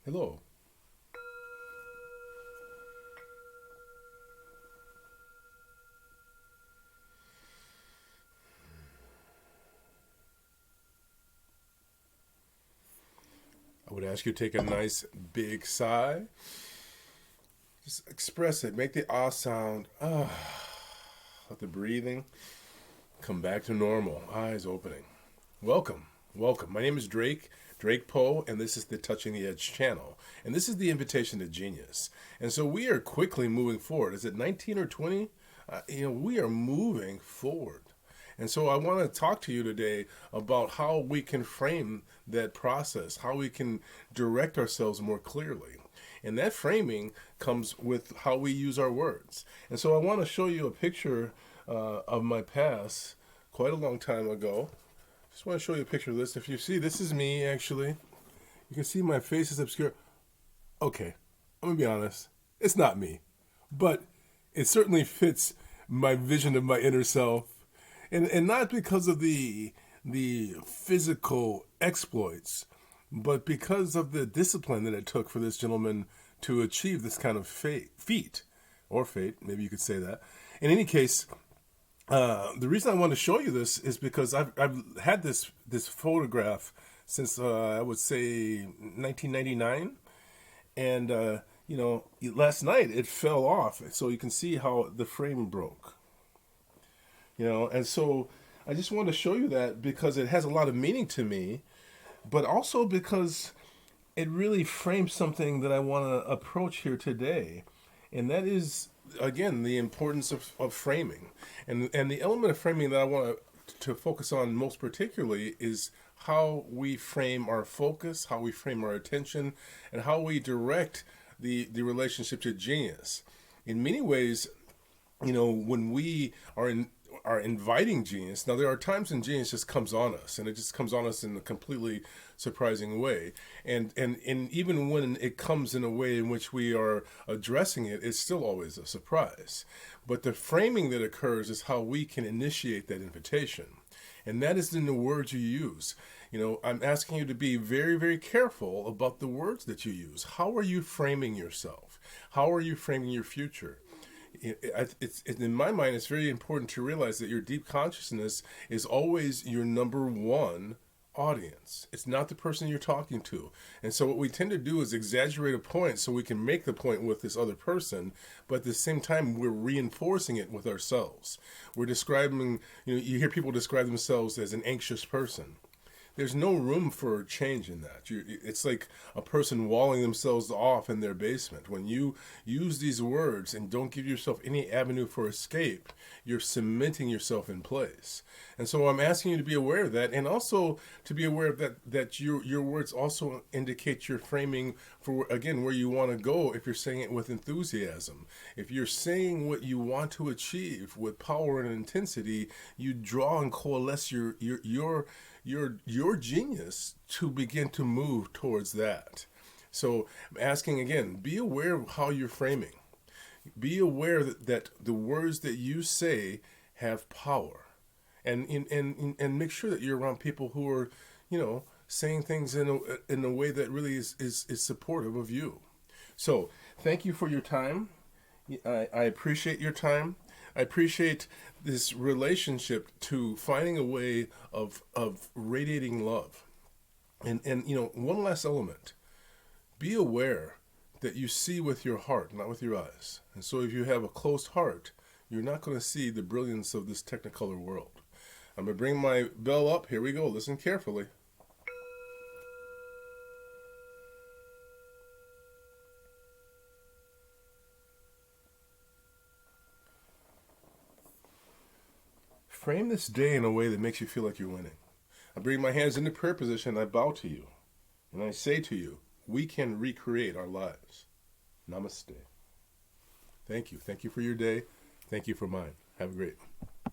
Hello. I would ask you to take a nice big sigh. Just express it. Make the ah sound. Let the breathing come back to normal. Eyes opening. Welcome. Welcome. My name is Drake Poe, and this is the Touching the Edge channel. And this is the invitation to genius. And so we are quickly moving forward. Is it 19 or 20? We are moving forward. And so I want to talk to you today about how we can frame that process, how we can direct ourselves more clearly. And that framing comes with how we use our words. And so I want to show you a picture of my past quite a long time ago. Just want to show you a picture of this. If you see, this is me actually. You can see my face is obscure. Okay, I'm going to be honest. It's not me. But it certainly fits my vision of my inner self. And not because of the physical exploits, but because of the discipline that it took for this gentleman to achieve this kind of feat, or fate, maybe you could say that. In any case, the reason I want to show you this is because I've had this photograph since I would say 1999, and last night it fell off, so you can see how the frame broke. And so I just want to show you that because it has a lot of meaning to me, but also because it really frames something that I want to approach here today. And that is, again, the importance of framing. And the element of framing that I want to focus on most particularly is how we frame our focus, how we frame our attention, and how we direct the relationship to genius. In many ways, when we are inviting genius. Now, there are times when genius just comes on us, and it just comes on us in a completely surprising way. And even when it comes in a way in which we are addressing it, it's still always a surprise. But the framing that occurs is how we can initiate that invitation. And that is in the words you use. I'm asking you to be very, very careful about the words that you use. How are you framing yourself? How are you framing your future? In my mind, it's very important to realize that your deep consciousness is always your number one audience. It's not the person you're talking to. And so what we tend to do is exaggerate a point so we can make the point with this other person, but at the same time, we're reinforcing it with ourselves. We're describing, you hear people describe themselves as an anxious person. There's no room for change in that. It's like a person walling themselves off in their basement. When you use these words and don't give yourself any avenue for escape, you're cementing yourself in place. And so I'm asking you to be aware of that, and also to be aware of that your words also indicate your framing for, again, where you want to go if you're saying it with enthusiasm. If you're saying what you want to achieve with power and intensity, you draw and coalesce your genius to begin to move towards that. So I'm asking again, be aware of how you're framing. Be aware that the words that you say have power. And make sure that you're around people who are, saying things in a way that really is supportive of you. So thank you for your time. I appreciate your time. I appreciate this relationship to finding a way of radiating love. And one last element. Be aware that you see with your heart, not with your eyes. And so if you have a closed heart, you're not going to see the brilliance of this Technicolor world. I'm going to bring my bell up. Here we go. Listen carefully. Frame this day in a way that makes you feel like you're winning. I bring my hands into prayer position. I bow to you. And I say to you, we can recreate our lives. Namaste. Thank you. Thank you for your day. Thank you for mine. Have a great one.